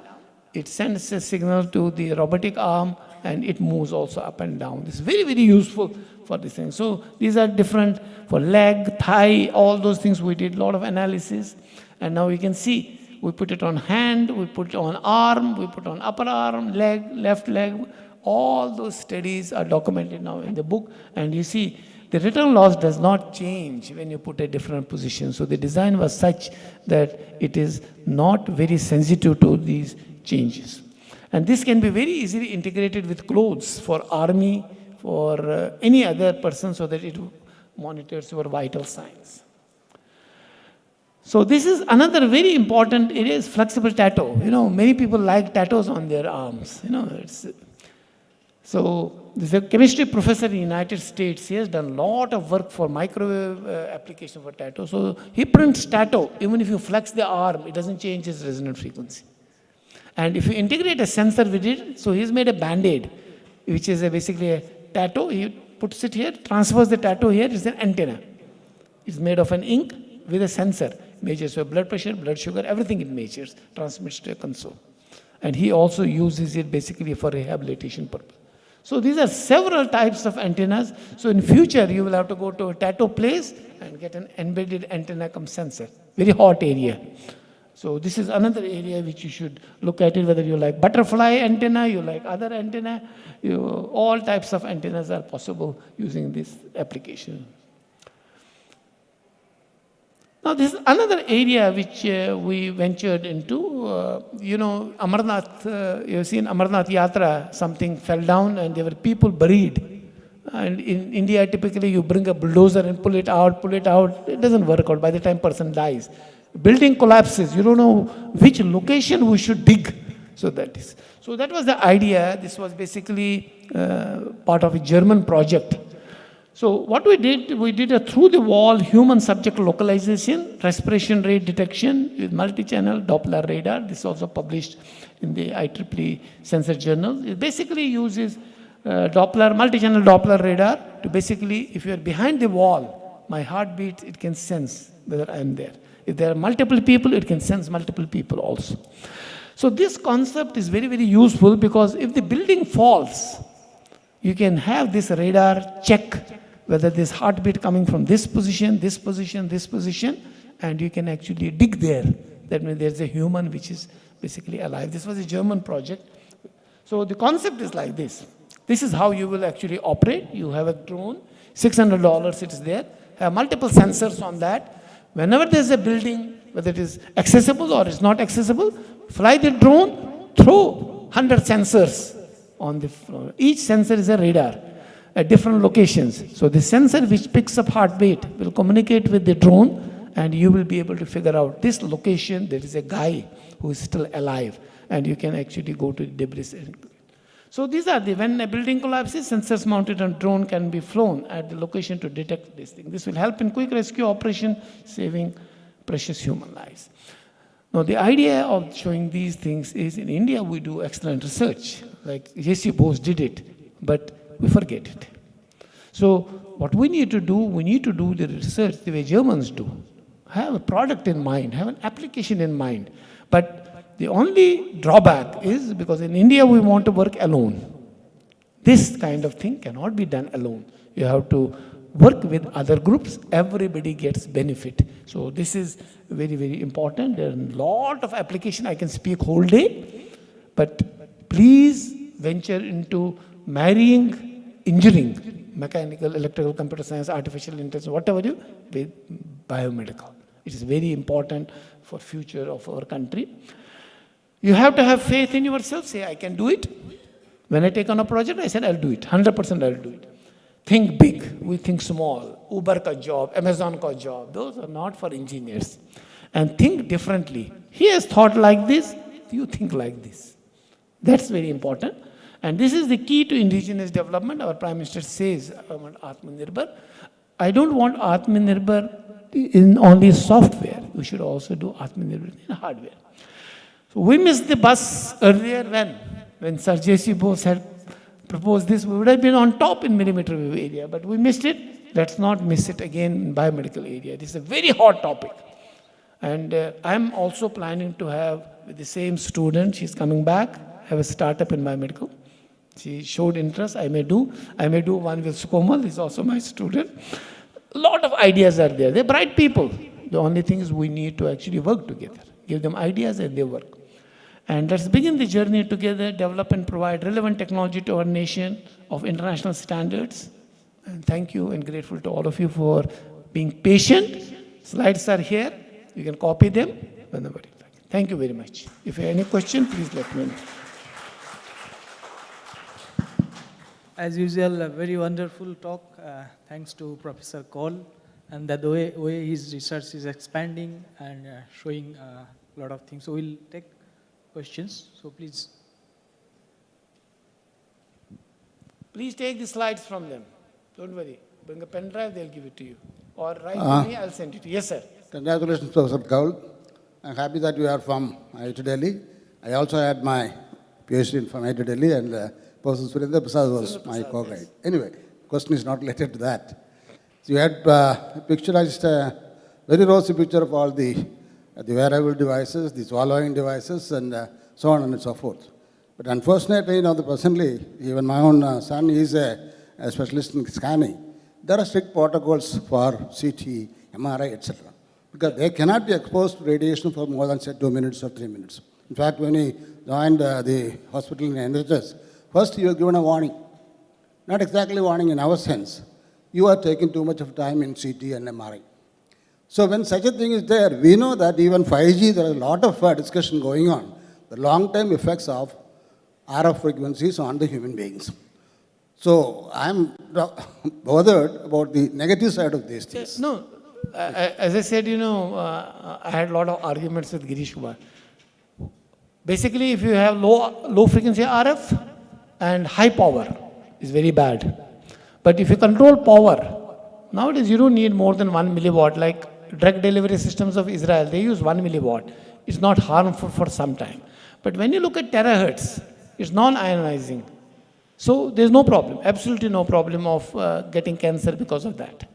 it sends a signal to the robotic arm, and it moves also up and down. This is very, very useful for this thing. So these are different for leg, thigh, all those things. We did a lot of analysis. And now you can see, we put it on hand, we put it on arm, we put on upper arm, leg, left leg. All those studies are documented now in the book. And you see, the return loss does not change when you put a different position. So the design was such that it is not very sensitive to these changes. And this can be very easily integrated with clothes for army, for any other person, so that it monitors your vital signs. So this is another very important area is flexible tattoo. Many people like tattoos on their arms. So this is a chemistry professor in the United States. He has done a lot of work for microwave application for tattoo. So he prints tattoo. Even if you flex the arm, it doesn't change its resonant frequency. And if you integrate a sensor with it, so he's made a band-aid, which is basically a tattoo. He puts it here, transfers the tattoo here. It's an antenna. It's made of an ink with a sensor. Measures your blood pressure, blood sugar, everything it measures, transmits to a console. And he also uses it basically for rehabilitation purpose. So these are several types of antennas. So in future, you will have to go to a tattoo place and get an embedded antenna cum sensor. Very hot area. So this is another area which you should look at it, whether you like butterfly antenna, you like other antenna, all types of antennas are possible using this application. Now, this is another area which we ventured into. Amarnath, you've seen Amarnath Yatra, something fell down and there were people buried. And in India, typically you bring a bulldozer and pull it out. It doesn't work out by the time person dies. Building collapses. You don't know which location we should dig. So that was the idea. This was basically part of a German project. So what we did a through-the-wall human subject localization, respiration rate detection with multi-channel Doppler radar. This is also published in the IEEE Sensor Journal. It basically uses multi-channel Doppler radar to basically, if you are behind the wall, my heartbeat, it can sense whether I am there. If there are multiple people, it can sense multiple people also. So this concept is very, very useful because if the building falls, you can have this radar check whether this heartbeat coming from this position, and you can actually dig there. That means there's a human which is basically alive. This was a German project. So the concept is like this. This is how you will actually operate. You have a drone, $600 it is there, have multiple sensors on that. Whenever there's a building, whether it is accessible or it's not accessible, fly the drone, throw 100 sensors on the floor. Each sensor is a radar at different locations. So the sensor which picks up heartbeat will communicate with the drone and you will be able to figure out this location, there is a guy who is still alive and you can actually go to the debris. So these are when a building collapses, sensors mounted on drone can be flown at the location to detect this thing. This will help in quick rescue operation, saving precious human lives. Now the idea of showing these things is in India we do excellent research, like J.C. Bose did it, but we forget it. So what we need to do the research the way Germans do. Have a product in mind, have an application in mind. But the only drawback is because in India we want to work alone. This kind of thing cannot be done alone. You have to work with other groups, everybody gets benefit. So this is very, very important. There are a lot of application, I can speak whole day, but please venture into marrying engineering, mechanical, electrical, computer science, artificial intelligence, whatever you, with biomedical. It is very important for future of our country. You have to have faith in yourself, say, I can do it. When I take on a project, I said, I'll do it, 100% I'll do it. Think big, we think small. Uber ka job, Amazon ka job, those are not for engineers. And think differently. He has thought like this, you think like this. That's very important. And this is the key to indigenous development. Our Prime Minister says, I want Atmanirbhar. I don't want Atmanirbhar in only software. We should also do Atmanirbhar in hardware. So we missed the bus earlier when Sir J.C. Bose had proposed this. We would have been on top in millimeter wave area, but we missed it. Let's not miss it again in biomedical area. This is a very hot topic. And I'm also planning to have, with the same student, she's coming back, have a startup in biomedical. She showed interest, I may do one with Koul, he's also my student. A lot of ideas are there. They're bright people. The only thing is we need to actually work together. Give them ideas and they work. And let's begin the journey together, develop and provide relevant technology to our nation of international standards. And thank you and grateful to all of you for being patient. Slides are here. You can copy them whenever you like. Thank you very much. If you have any question, please let me know. As usual, a very wonderful talk. Thanks to Professor Koul. and that the way his research is expanding and showing a lot of things. So we'll take questions. So please. Please take the slides from them. Don't worry. Bring a pen drive, they'll give it to you. Or write to me, I'll send it to you. Yes, sir. Congratulations, Professor Koul. I'm happy that you are from IIT Delhi. I also had my PhD from IIT Delhi, and Professor Surendra Prasad was my co-guide. Yes. Anyway, question is not related to that. So you had picturized a very rosy picture of all the wearable devices, the swallowing devices, and so on and so forth. But unfortunately, presently, even my own son is a specialist in scanning. There are strict protocols for CT, MRI, etc. Because they cannot be exposed to radiation for more than, say, 2 minutes or 3 minutes. In fact, when he joined the hospital in NHS, first you were given a warning. Not exactly warning in our sense. You are taking too much of time in CT and MRI. So when such a thing is there, we know that even 5G, there is a lot of discussion going on. The long-term effects of RF frequencies on the human beings. So I'm bothered about the negative side of these things. No, as I said, I had a lot of arguments with Girish Kumar. Basically, if you have low frequency RF and high power, is very bad. But if you control power, nowadays you don't need more than 1 milliwatt. Like drug delivery systems of Israel, they use 1 milliwatt. It's not harmful for some time. But when you look at terahertz, it's non-ionizing. So there's no problem, absolutely no problem of getting cancer because of that.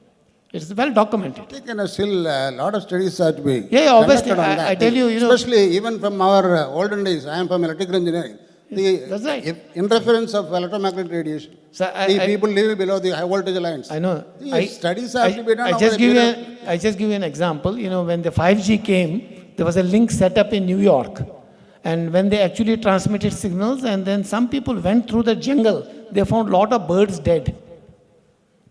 It's well documented. Still a lot of studies have to be obviously. I tell you, especially even from our olden days, I am from electrical engineering. That's right. Interference of electromagnetic radiation. So people live below the high voltage lines. I know. Studies have to be done. I just give you an example. When the 5G came, there was a link set up in New York. And when they actually transmitted signals, and then some people went through the jungle, they found a lot of birds dead.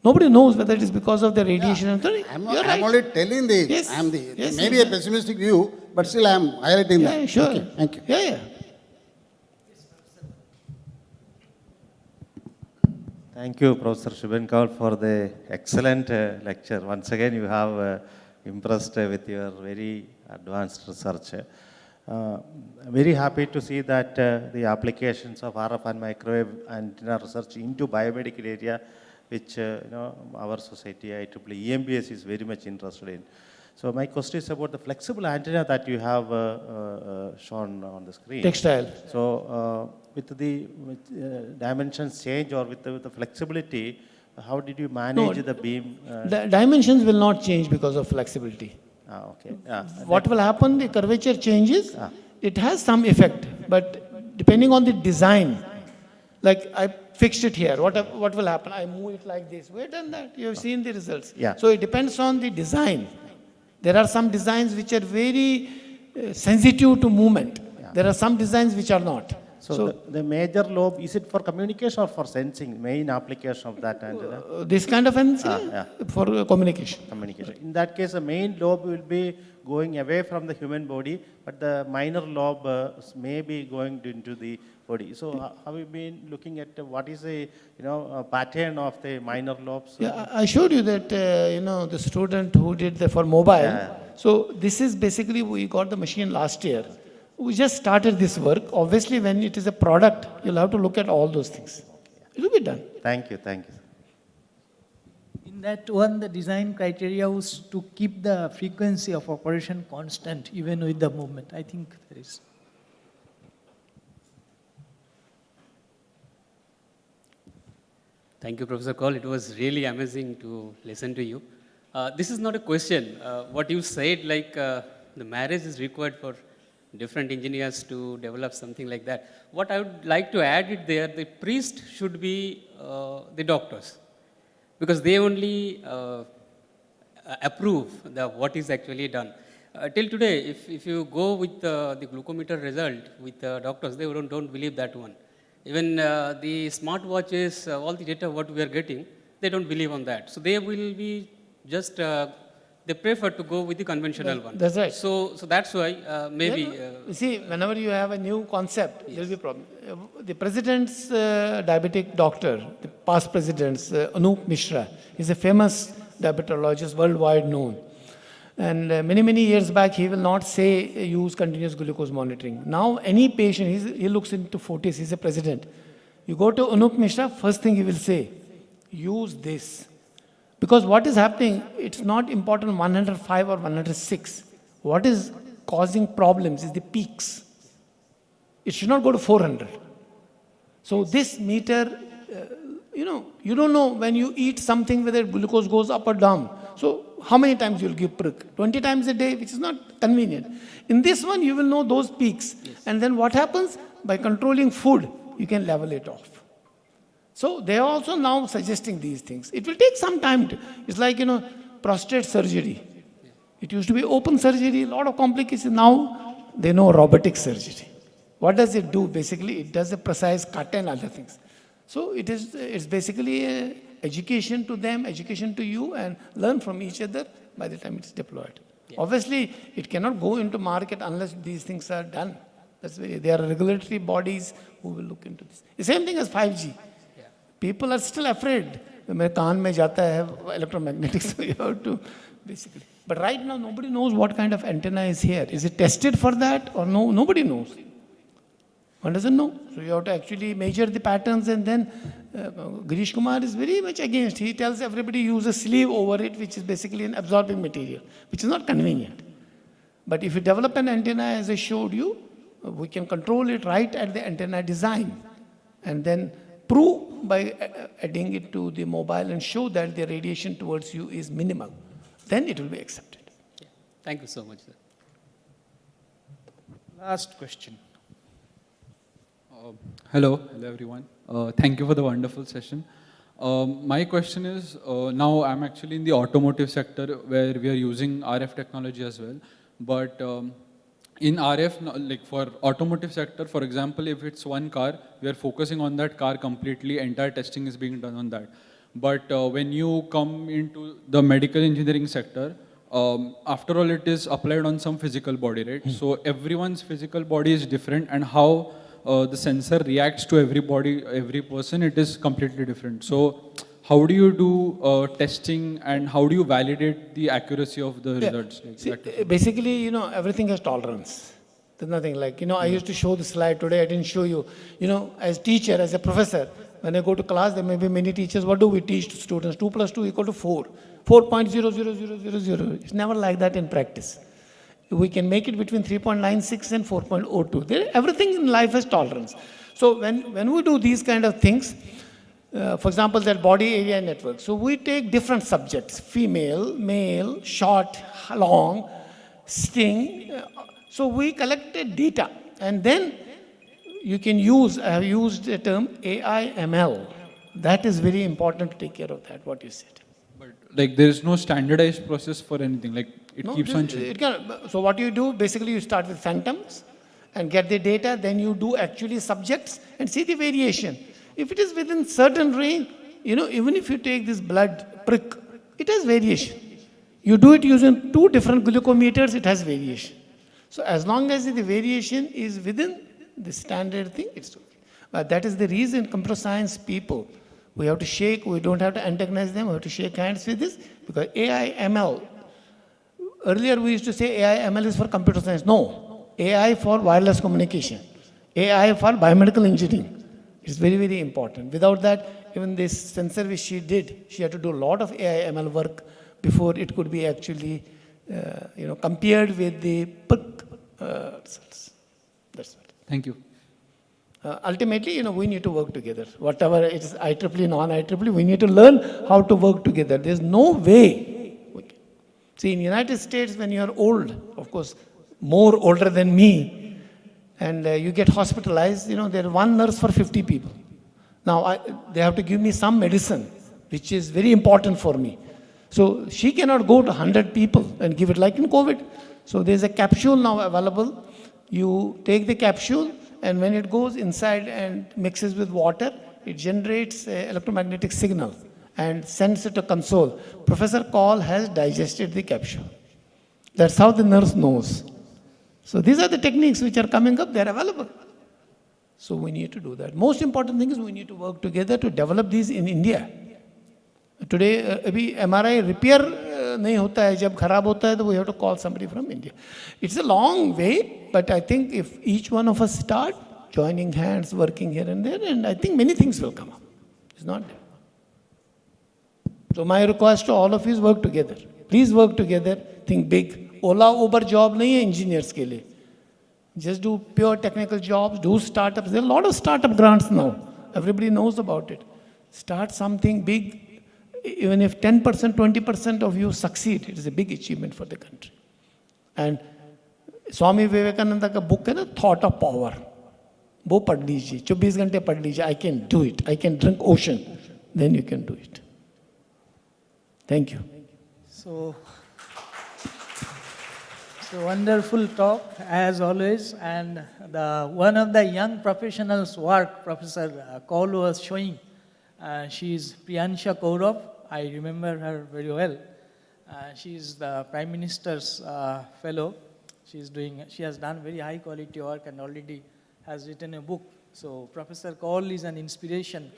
Nobody knows whether it is because of the radiation. I'm only telling maybe a pessimistic view, but still I'm highlighting that. Yeah, sure. Okay, thank you. Yeah. Thank you, Professor Shiban Koul, for the excellent lecture. Once again, you have impressed with your very advanced research. Very happy to see that the applications of RF and microwave antenna research into biomedical area, which our society, IEEE EMBS, is very much interested in. So my question is about the flexible antenna that you have shown on the screen. Textile. So with the dimensions change or with the flexibility, how did you manage the beam? The dimensions will not change because of flexibility. Okay. What will happen, the curvature changes, it has some effect, but depending on the design, like I fixed it here, what will happen? I move it like this, we've done that, you've seen the results. Yeah. So it depends on the design. There are some designs which are very sensitive to movement. Yeah. There are some designs which are not. So the major lobe, is it for communication or for sensing, main application of that antenna? This kind of antenna for communication. Communication. In that case, the main lobe will be going away from the human body, but the minor lobe may be going into the body. So how have you been looking at what is the pattern of the minor lobes? Yeah, I showed you that the student who did for mobile. Yeah. So this is basically, we got the machine last year. We just started this work. Obviously, when it is a product, you'll have to look at all those things. It will be done. Thank you. In that one, the design criteria was to keep the frequency of operation constant, even with the movement. I think there is. Thank you, Professor Koul. It was really amazing to listen to you. This is not a question. What you said, like the marriage is required for different engineers to develop something like that. What I would like to add it there, the priest should be the doctors, because they only approve what is actually done. Till today, if you go with the glucometer result with doctors, they don't believe that one. Even the smartwatches, all the data what we are getting, they don't believe on that. So they will be just, they prefer to go with the conventional one. That's right. So that's why maybe... you see, whenever you have a new concept, there will be a problem. The president's diabetic doctor, the past president's, Anup Mishra, is a famous diabetologist worldwide known. And many years back, he will not say use continuous glucose monitoring. Now, any patient, he looks into 40s, he's a president. You go to Anup Mishra, first thing he will say, use this. Because what is happening, it's not important 105 or 106. What is causing problems is the peaks. It should not go to 400. So this meter, you don't know when you eat something whether glucose goes up or down. So how many times you'll give prick? 20 times a day, which is not convenient. In this one, you will know those peaks. Yes. And then what happens? By controlling food, you can level it off. So they are also now suggesting these things. It will take some time. It's like, prostate surgery. It used to be open surgery, a lot of complications. Now they know robotic surgery. What does it do? Basically, it does a precise cut and other things. So it's basically education to them, education to you, and learn from each other by the time it's deployed. Yeah. Obviously, it cannot go into market unless these things are done. There are regulatory bodies who will look into this. The same thing as 5G. Yeah. People are still afraid. My kaan mein jata hai electromagnetics, so you have to basically. But right now, nobody knows what kind of antenna is here. Is it tested for that or no? Nobody knows. One doesn't know. So you have to actually measure the patterns, and then Girish Kumar is very much against. He tells everybody use a sleeve over it, which is basically an absorbing material, which is not convenient. But if you develop an antenna, as I showed you, we can control it right at the antenna design, and then prove by adding it to the mobile and show that the radiation towards you is minimal. Then it will be accepted. Yeah. Thank you so much, sir. Last question. Hello everyone. Thank you for the wonderful session. My question is, now I'm actually in the automotive sector where we are using RF technology as well. But in RF, like for automotive sector, for example, if it's one car, we are focusing on that car completely, entire testing is being done on that. But when you come into the medical engineering sector, after all, it is applied on some physical body, right? So everyone's physical body is different, and how the sensor reacts to everybody, every person, it is completely different. So how do you do testing, and how do you validate the accuracy of the results? Like See, basically, everything has tolerance. There's nothing like, I used to show the slide today, I didn't show you. As teacher, as a professor, when I go to class, there may be many teachers, what do we teach to students? 2 plus 2 equal to 4. 4.00000. It's never like that in practice. We can make it between 3.96 and 4.02. Everything in life has tolerance. So when we do these kind of things, for example, that body area network. So we take different subjects, female, male, short, long, sting. So we collected data, and then you can use, I have used the term AI/ML. That is very important to take care of that, what you said. But like there is no standardized process for anything, like it keeps on changing. So what you do, basically you start with phantoms and get the data, then you do actually subjects and see the variation. If it is within certain range, even if you take this blood prick, it has variation. You do it using 2 different glucometers, it has variation. So as long as the variation is within the standard thing, it's okay. But that is the reason computer science people, we have to shake, we don't have to antagonize them, we have to shake hands with this, because AI/ML, earlier we used to say AI/ML is for computer science. No, AI for wireless communication, AI for biomedical engineering. It's very, very important. Without that, even this sensor which she did, she had to do a lot of AI/ML work before it could be actually, compared with the PIC results. That's what. Thank you. Ultimately, we need to work together. Whatever it is, IEEE, non-IEEE, we need to learn how to work together. There's no way. See, in the United States, when you are old, of course, more older than me, and you get hospitalized, there is one nurse for 50 people. Now, they have to give me some medicine, which is very important for me. So she cannot go to 100 people and give it like in COVID. So there's a capsule now available. You take the capsule, and when it goes inside and mixes with water, it generates an electromagnetic signal and sends it to console. Professor Koul has digested the capsule. That's how the nurse knows. So these are the techniques which are coming up, they're available. So we need to do that. Most important thing is we need to work together to develop these in India. Today, अभी MRI repair नहीं होता है, जब खराब होता है तो we have to call somebody from India. It's a long way, but I think if each one of us start joining hands, working here and there, and I think many things will come up. It's not there. So my request to all of you is work together. Please work together, think big. Ola, Uber job नहीं है engineers के लिए. Just do pure technical jobs, do startups. There are a lot of startup grants now. Everybody knows about it. Start something big. Even if 10%, 20% of you succeed, it is a big achievement for the country. And Swami Vivekananda का book है ना, Thought of Power. वो पढ़ लीजिए, 24 घंटे पढ़ लीजिए. I can do it. I can drink ocean. Then you can do it. Thank you. So wonderful talk as always, and one of the young professionals' work Professor Koul was showing. She is Priyansha Kaurav. I remember her very well. She is the Prime Minister's fellow. She has done very high quality work and already has written a book. So Professor Koul is an inspiration.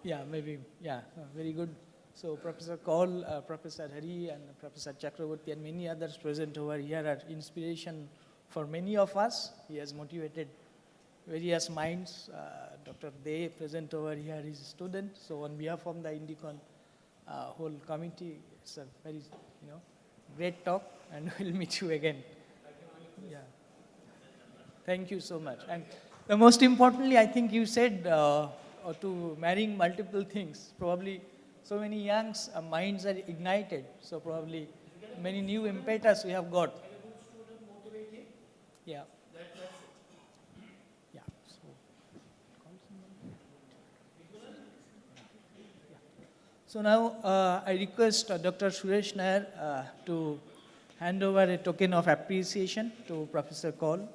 Yeah, maybe, yeah, very good. So Professor Koul, Professor Hari and Professor Chakraborty and many others present over here are inspiration for many of us. He has motivated various minds. Dr. De present over here is a student. So on behalf of the INDICON whole committee, it's a very great talk, and we'll meet you again. Yeah. Thank you so much. And most importantly, I think you said to marrying multiple things. Probably so many young minds are ignited. So probably many new impetus we have got. Yeah. Yeah. So now I request Dr. Suresh Nair to hand over a token of appreciation to Professor Koul.